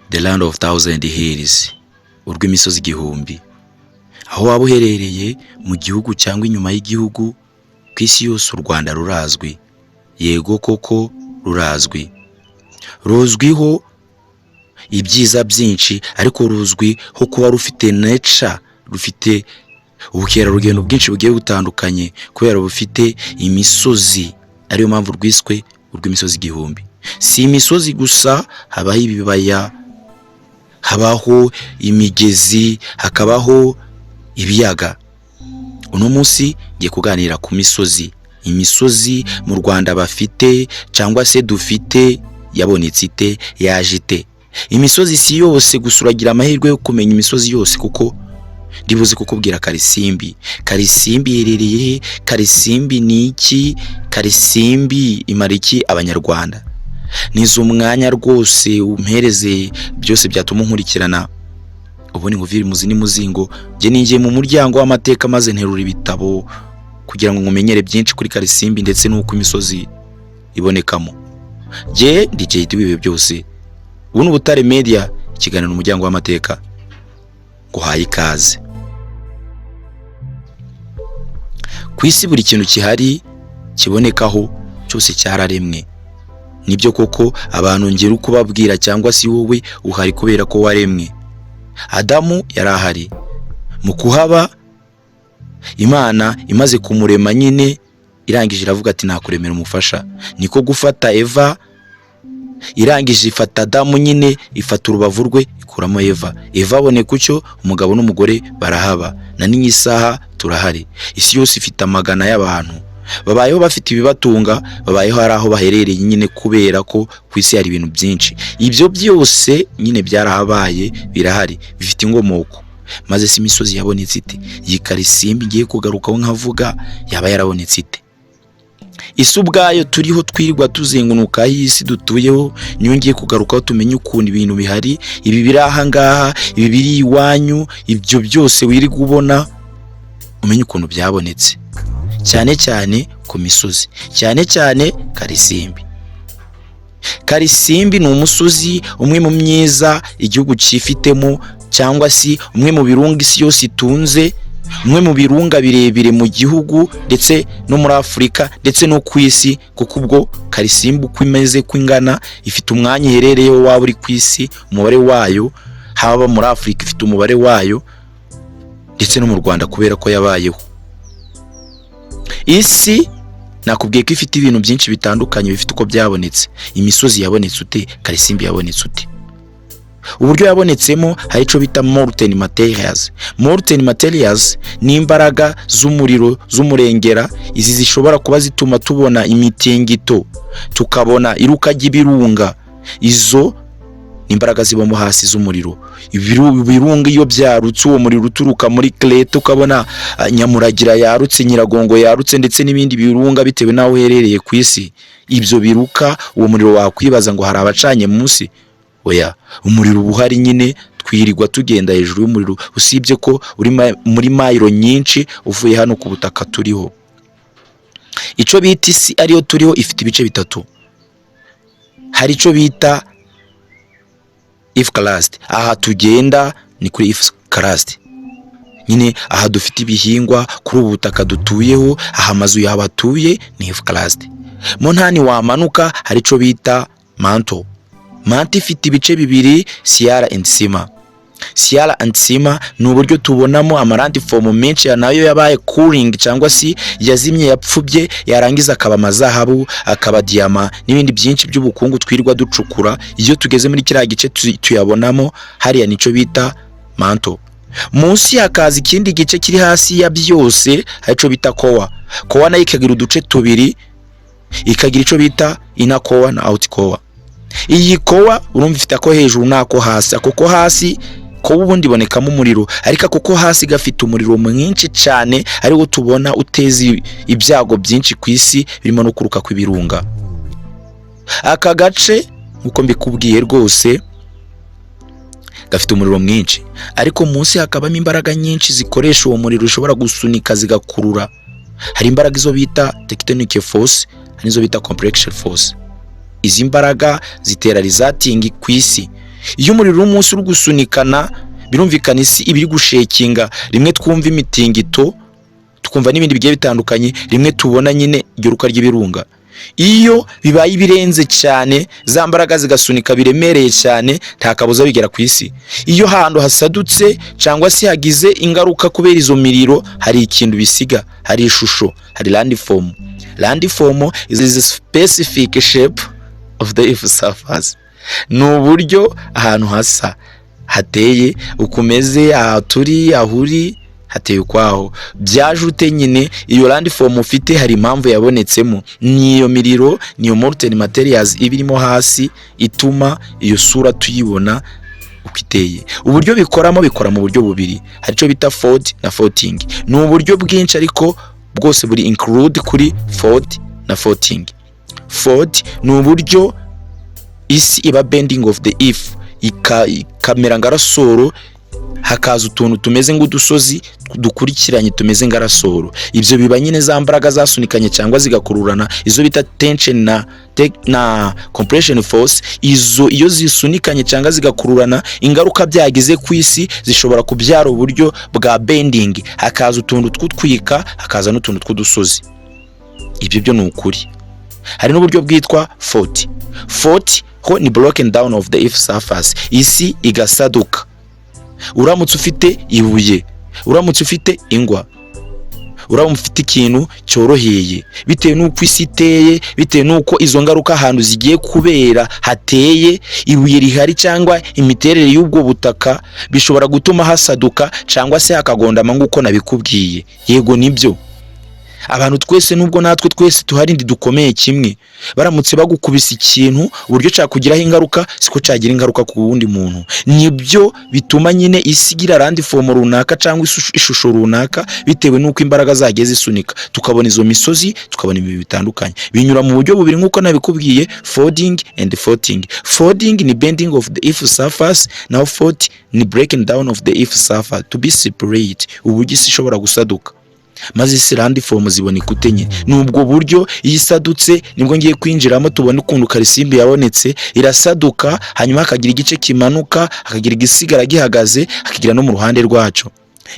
The land of thousand hills, urw'imisozi igihumbi. Aho waba uherereye mu gihugu cyangwa inyuma y'igihugu, ku isi yose u Rwanda rurazwi. Yego koko rurazwi. Ruzwiho ibyiza byinshi, ariko ruzwiho kuba rufite nature, rufite ubukerarugendo bwinshi bugiye butandukanye, kubera bufite imisozi. Ariyo mpamvu rwiswe urw'imisozi igihumbi. Si imisozi gusa, habaho ibibaya, habaho imigezi, hakabaho ibiyaga. Uno munsi ngiye kuganira ku misozi. Imisozi mu Rwanda bafite cyangwa se dufite yabonetse ite, yaje ite. Imisozi si yose gusa uragira amahirwe yo kumenya imisozi yose, kuko ndibuze kukubwira Karisimbi. Karisimbi iririye, Karisimbi ni iki, Karisimbi imara iki abanyarwanda. Nizo umwanya rwose umpereze byose byatuma nkurikirana. Ubundi ngo viri muzi ni muzingo, je ningiye mu muryango w'amateka maze nterura ibitabo kugira ngo ngumenyere byinshi kuri Karisimbi ndetse n'uko imisozi ibonekamo. Je DJ ibibe byose. Ubu Butare Media, ikiganiro n'umuryango w'amateka. Guhaye ikaze. Kwisi buri kintu kihari kibonekaho cyose cyararemwe. Nibyo koko abantu ngera uko babwira, cyangwa si wowe uhari kubera ko waremwe. Adamu yarahari. Mu kuhaba Imana imaze kumurema nyine irangije iravuga ati nakuremera umufasha. Niko gufata Eva, irangije ifata Adamu nyine ifata urubavu rwe ikuramo Eva. Eva aboneka ucyo umugabo n'umugore barahaba. Na n'iyi saha turahari. Isi yose ifite amagana y'abantu. Babayeho bafite ibibatunga, babayeho hari aho baherereye nyine kubera ko ku isi hari ibintu byinshi. Ibyo byose nyine byarahabaye, birahari, bifite inkomoko. Maze si imisozi yabonetse ite? Iyi Karisimbi ngiye kugarukaho nkavuga yaba yarabonetse ite? Isi ubwayo turiho twirirwa tuzengunuka y'isi dutuyeho, niyo ngiye kugarukaho tumenye ukuntu ibintu bihari, ibi biri aha ngaha, ibi biri iwanyu, ibyo byose wiri kubona umenye ukuntu byabonetse. Cyane cyane ku misozi, cyane cyane Karisimbi. Karisimbi ni umusozi umwe mu myiza igihugu cyifitemo, cyangwa si umwe mu birunga isi yose itunze, umwe mu birunga birebire mu gihugu ndetse no muri Afurika ndetse no ku isi, kuko ubwo Karisimbi uko imeze kwingana ifite umwanya iherereyeho waba uri ku isi, umubare wayo, haba muri Afurika ifite umubare wayo, ndetse no mu Rwanda kubera ko yabayeho. Isi nakubwiye ko ifite ibintu byinshi bitandukanye bifite uko byabonetse. Imisozi yabonetse ute? Karisimbi yabonetse ute? Uburyo yabonetsemo hari ico bita molten materials. Molten materials ni imbaraga z'umuriro z'umurengera, izi zishobora kuba zituma tubona imitingito, tukabona iruka ry'ibirunga. Izo imbaraga zibamo hasi z'umuriro. Ibirunga iyo byarutse, uwo muriro uturuka muri Kreta, ukabona Nyamuragira yarutse, Nyiragongo yarutse, ndetse n'ibindi birunga bitewe naho uherereye ku isi. Ibyo biruka, uwo muriro wakwibaza ngo hari abacanye munsi. Oya, umuriro ubuhari nyine, twirirwa tugenda hejuru y'umuriro, usibye ko uri muri mayiro nyinshi uvuye hano ku butaka turiho. Ico bita isi ariyo turiho ifite ibice bitatu. Hari ico bita if crust. Aha tugenda ni kuri if crust. Nyine aha dufite ibihingwa kuri ubu butaka dutuyeho, aha amazu y'abatuye ni if crust. Mo ntani wamanuka hari ico bita mantle. Mantle ifite ibice bibiri, Sierra and Sima. Sierra and Sima ni uburyo tubonamo amarandifomu menshi nayo yabaye cooling, cyangwa si yazimye yapfubye, yarangiza akaba amazahabu, akaba diama n'ibindi byinshi by'ubukungu twirirwa ducukura. Iyo tugeze muri kiriya gice tuyabonamo, hariya nico bita mantle. Munsi hakaza ikindi gice kiri hasi ya byose, harico bita core. Core nayo ikagira uduce tubiri, ikagira ico bita inner core na outer core. Iyi core urumva ifite ako hejuru nako hasi. Ako hasi ko ubundi bonekamo umuriro, ariko ako hasi gafite umuriro mwinshi cyane, ariwo tubona utezi ibyago byinshi ku isi, birimo no kuruka kw'ibirunga. Aka gace uko mbikubwiye rwose gafite umuriro mwinshi, ariko munsi hakabamo imbaraga nyinshi zikoresha uwo muriro, ushobora gusunika zigakurura. Hari imbaraga izo bita tectonic force, hari izo bita compression force. izi mbaraga zitera rizatingi ku isi. Iyo umuriro w'umunsi uri gusunikana, birumvikana isi ibiri gushekinga, rimwe twumva imitingito, tukumva n'ibindi bigiye bitandukanye, rimwe tubona nyine igiruka ry'ibirunga. Iyo bibaye ibirenze cyane, za mbaraga zigasunika biremereye cyane, nta kabuza bigera ku isi. Iyo hantu hasadutse cyangwa se hagize ingaruka kubera izo miriro, hari ikintu bisiga, hari ishusho, hari landform. Landform is a specific shape of the earth surface. Ni uburyo ahantu hasa hateye, ukomeze ahaturi, ahuri hateye ukwaho. Byajute nyine iyo landform ufite hari impamvu yabonetsemo, niyo miriro, niyo molten materials ibirimo hasi ituma iyo sura tuyibona uko iteye. Uburyo bikoramo, bikora mu buryo bubiri, hari cyo bita fold na faulting. Ni uburyo bwinshi ariko bwose buri include kuri fold na faulting. Fold ni uburyo isi iba bending of the earth, ikamera ngarasoro, hakaza utuntu tumeze nk'udusozi dukurikiranye tumeze ngarasoro. Ibyo biba nyine za mbaraga zasunikanye cyangwa zigakururana, izo bita tension na compression force. Izo iyo zisunikanye cyangwa zigakururana, ingaruka byagize ku isi zishobora kubyara uburyo bwa bending, hakaza utuntu tw'utwika, hakaza n'utuntu tw'udusozi. Ibyo byo ni ukuri. Hari n'uburyo bwitwa fault. Fault ho ni broken down of the earth surface, isi igasaduka. Uramutse ufite ibuye, uramutse ufite ingwa, uramutse ufite ikintu cyoroheye, bitewe n'uko isi iteye, bitewe n'uko izo ngaruka ahantu zigiye kubera hateye, ibuye rihari cyangwa imiterere y'ubwo butaka bishobora gutuma hasaduka cyangwa se hakagondama nk'uko nabikubwiye. Yego nibyo, abantu twese nubwo natwe twese tuharindi dukomeye kimwe, baramutse bagukubisa ikintu uburyo cyakugiraho ingaruka siko cyagira ingaruka ku wundi muntu. Nibyo bituma nyine isigira landform runaka cyangwa ishusho runaka, bitewe n'uko imbaraga zageze isunika. Tukabona izo misozi, tukabona ibintu bitandukanye, binyura mu buryo bubiri nk'uko nabikubwiye, folding and faulting. Folding ni bending of the earth surface, now fault ni breaking down of the earth surface to be separate, uburyo isi ishobora gusaduka maze isi landform zibona ikutenye. Nubwo buryo yisadutse nibwo ngiye kwinjiramo, tubone ukuntu karisimbi yabonetse. Irasaduka, hanyuma hakagira igice kimanuka, hakagira igisigara gihagaze, hakagira no mu ruhande rwacu.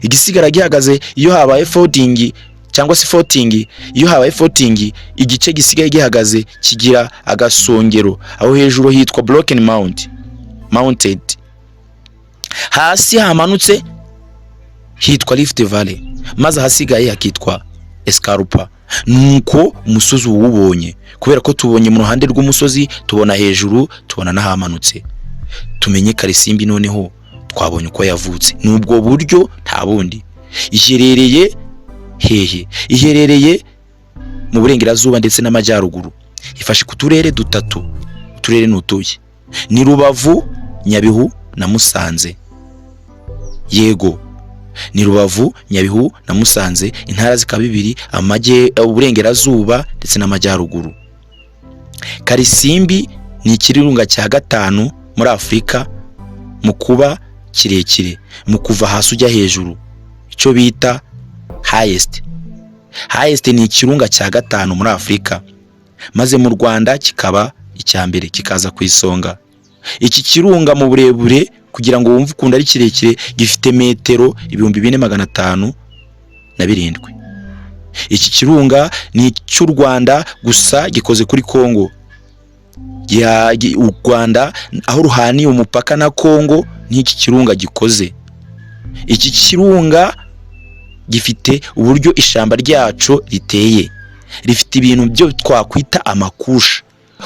Igisigara gihagaze iyo habaye folding cyangwa se faulting, iyo habaye faulting, igice gisigaye gihagaze kigira agasongero, aho hejuru hitwa broken mounted, hasi hamanutse hitwa rift valley, maze hasigaye hakitwa escarpa. Nuko umusozi uwubonye, kubera ko tubonye mu ruhande rw'umusozi, tubona hejuru, tubona nahamanutse. Tumenye karisimbi noneho twabonye uko yavutse. Nubwo buryo nta bundi. Iherereye hehe? Iherereye mu burengerazuba ndetse n'amajyaruguru. Ifashe ku turere dutatu. Uturere n'utuye ni Rubavu, Nyabihu na Musanze. Yego, ni Rubavu, Nyabihu na Musanze, intara zikaba bibiri, uburengerazuba ndetse n'amajyaruguru. Karisimbi ni ikirunga cya gatanu muri Afurika mu kuba kirekire, mu kuva hasi ujya hejuru, icyo bita highest. Highest ni ikirunga cya gatanu muri Afurika, maze mu Rwanda kikaba icya mbere, kikaza ku isonga. Iki kirunga mu burebure, kugira ngo wumve ukunda ari kirekire, gifite metero 4507. Iki kirunga ni cy'u Rwanda gusa, gikoze kuri Kongo. U Rwanda aho ruhaniye umupaka na Kongo n'iki kirunga gikoze. Iki kirunga gifite uburyo ishamba ryacu riteye, rifite ibintu byo twakwita amakusha,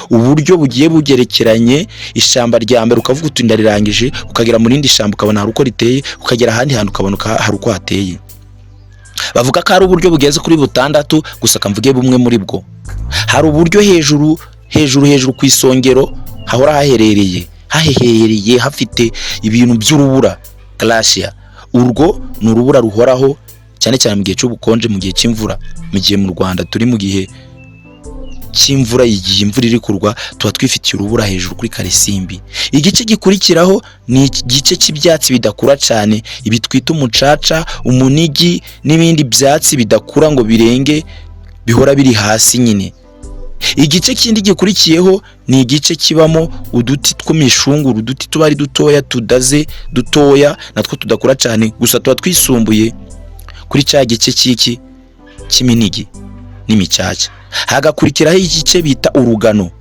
uburyo bugiye bugerekeranye. Ishamba rya mbere ukavuga uti ndarirangije, ukagera mu rindi shamba ukabona hari uko riteye, ukagera ahandi hantu ukabona hari uko hateye. Bavuga ko ari uburyo bugeze kuri butandatu, gusa kamvuge bumwe muri bwo. Hari uburyo hejuru ku isongero hahora hahehereye hafite ibintu by'urubura, glacier. Urwo ni urubura ruhoraho cyane cyane mu gihe cy'ubukonje, mu gihe cy'imvura. Mu gihe mu Rwanda turi mu gihe cy'imvura, igihe imvura iri kurwa, tuba twifitiye urubura hejuru kuri Karisimbi. Igice gikurikiraho ni igice cy'ibyatsi bidakura cyane, ibi twita umucaca, umunigi n'ibindi byatsi bidakura ngo birenge, bihora biri hasi nyine. Igice kindi gikurikiyeho ni igice kibamo uduti tw'imishunguru, uduti tuba ari dutoya tudaze dutoya natwo tudakura cyane, gusa tuba twisumbuye kuri cya gice cy'iminigi n'imicaca. Hagakurikiraho igice bita urugano.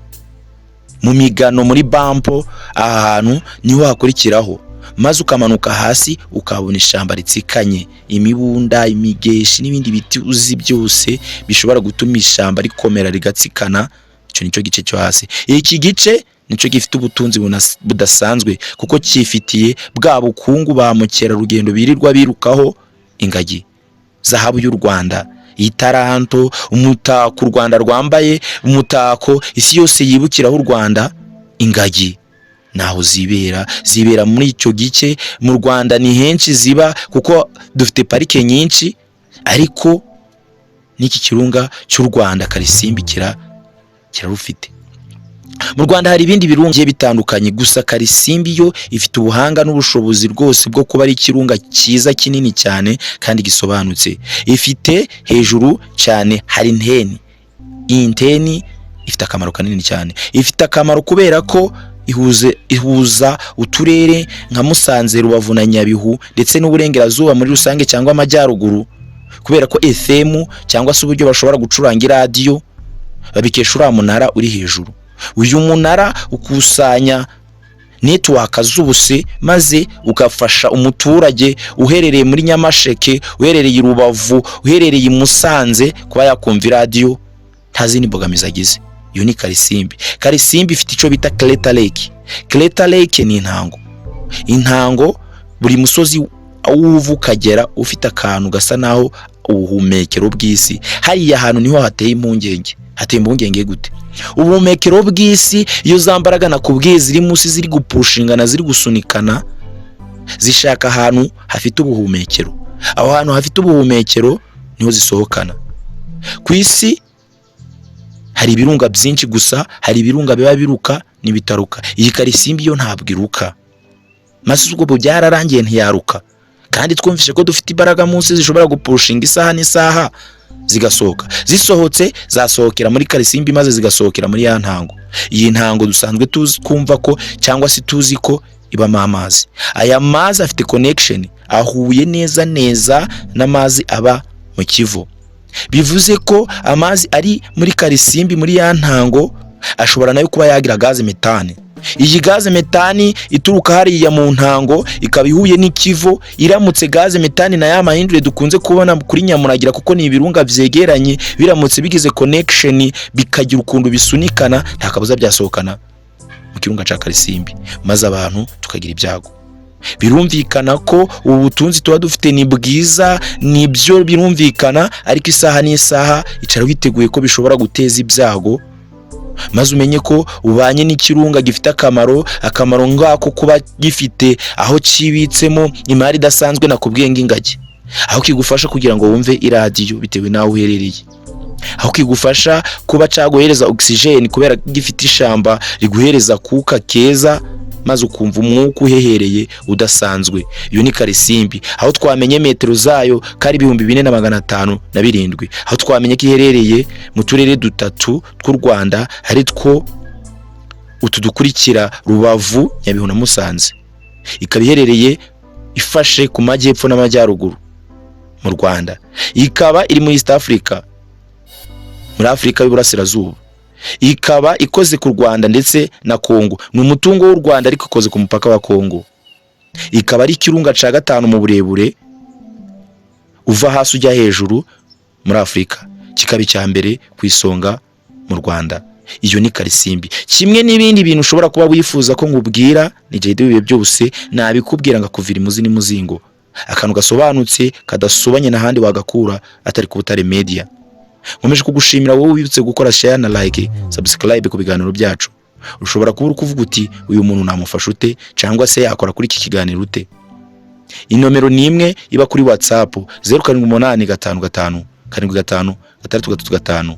Mu migano muri bampo ahantu niho hakurikiraho, maze ukamanuka hasi ukabona ishamba ritsikanye, imibunda, imigeshi n'ibindi biti uzi byose bishobora gutuma ishamba rikomera rigatsikana. Icyo nicyo gice cyo hasi. Iki gice nicyo gifite ubutunzi budasanzwe kuko cyifitiye bwa bukungu ba mukerarugendo birirwa birukaho: ingagi, zahabu y'u Rwanda, itaranto, umutako u Rwanda rwambaye, umutako isi yose yibukiraho u Rwanda. Ingagi naho zibera muri icyo gice. Mu Rwanda ni henshi ziba kuko dufite parike nyinshi, ariko n'iki kirunga cy'u Rwanda Karisimbi kirarufite. Mu Rwanda hari ibindi birunga bitandukanye, gusa Karisimbi yo ifite ubuhanga n'ubushobozi rwose bwo kuba ari ikirunga cyiza kinini cyane kandi gisobanutse. Ifite hejuru cyane hari nteni. Iyi nteni ifite akamaro kanini cyane. Ifite akamaro kubera ko ihuza uturere nka Musanze, Rubavu na Nyabihu ndetse n'uburengerazuba muri rusange cyangwa amajyaruguru, kubera ko FM cyangwa se uburyo bashobora gucuranga iradiyo babikesha uriya munara uri hejuru. Uyu munara ukusanya network z'ubuse, maze ugafasha umuturage uherereye muri Nyamasheke, uherereye i Rubavu, uherereye i Musanze kuba yakumva iradiyo nta zindi mbogamizi agize. Iyo ni Karisimbi. Karisimbi ifite icyo bita Crater Lake. Crater Lake ni intango, buri musozi uwuva ukagera ufite akantu gasa naho ubuhumekero bw'isi. Hariya hantu niho hateye impungenge. Hateye impungenge gute? Ubuhumekero bw'isi iyo zambaraga nakubwiye ziri munsi, ziri gupushingana, ziri gusunikana, zishaka ahantu hafite ubuhumekero. Aho hantu hafite ubuhumekero niho zisohokana. Ku isi hari ibirunga byinshi, gusa hari ibirunga biba biruka n'ibitaruka. Iyi Karisimbi yo ntabwo iruka, maze ubwo byararangiye ntiyaruka. Kandi twumvise ko dufite imbaraga munsi zishobora gupushinga isaha n'isaha zigasohoka. Zisohotse zasohokera muri Karisimbi maze zigasohokera muri ya ntango. Iyi ntango dusanzwe kumva ko cyangwa se tuzi ko ibamo amazi. Aya mazi afite connection, ahuye neza n'amazi aba mu Kivu. Bivuze ko amazi ari muri Karisimbi muri ya ntango ashobora nayo kuba yagira gaze metane. Iyi gaze metani ituruka hariya mu ntango ikaba ihuye n'ikivu. Iramutse gaze metani na ya mahindure dukunze kubona kuri Nyamuragira, kuko ni ibirunga byegeranye, biramutse bigize connection bikagira ukuntu bisunikana, nta kabuza byasohokana mu kirunga cya Karisimbi, maze abantu tukagira ibyago. Birumvikana ko ubu butunzi tuba dufite ni bwiza, nibyo birumvikana, ariko isaha n'isaha icara witeguye ko bishobora guteza ibyago, maze umenye ko ubanye n'ikirunga gifite akamaro ngako kuba gifite aho cibitsemo imari idasanzwe nakubwiye ng'ingagi, aho kigufasha kugira ngo wumve iradiyo bitewe naho uherereye, aho kigufasha kuba caguhereza oxygen kubera gifite ishamba riguhereza kuka keza, maze ukumva umwuka uhehereye udasanzwe. Iyo ni Karisimbi, aho twamenye metero zayo kari 2507, aho twamenye ko iherereye mu turere dutatu tw'u Rwanda, ari two utudukurikira Rubavu, Nyabihu na Musanze. Ikaba iherereye ifashe ku majyepfo n'amajyaruguru mu Rwanda. Ikaba iri muri East Africa, muri Afrika y'Uburasirazuba. Ikaba ikoze ku Rwanda ndetse na Kongo. Ni umutungo w'u Rwanda ariko ikoze ku mupaka wa Kongo. Ikaba ari ikirunga ca gatanu mu burebure uva hasi ujya hejuru muri Afrika. Kikaba icya mbere ku isonga mu Rwanda. Iyo ni Karisimbi. Kimwe n'ibindi bintu ushobora kuba wifuza ko ngubwira, ni jede bibe byose nabikubwira ngakuvira imuzi n'imuzingo. Akantu gasobanutse kadasobanye n'ahandi wagakura atari ku Butare Media. Nkomeje kugushimira wowe wibutse gukora share na like, subscribe ku biganiro byacu. Ushobora kuba kuvuga uti uyu muntu namufasha ute, cyangwa se yakora kuri iki kiganiro ute. Inomero ni imwe iba kuri WhatsApp 07855575.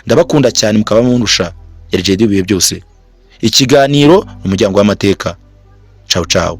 Ndabakunda cyane mukaba mundusha. Yarjedi bibe byose. Ikiganiro n'umuryango w'amateka. Ciao ciao.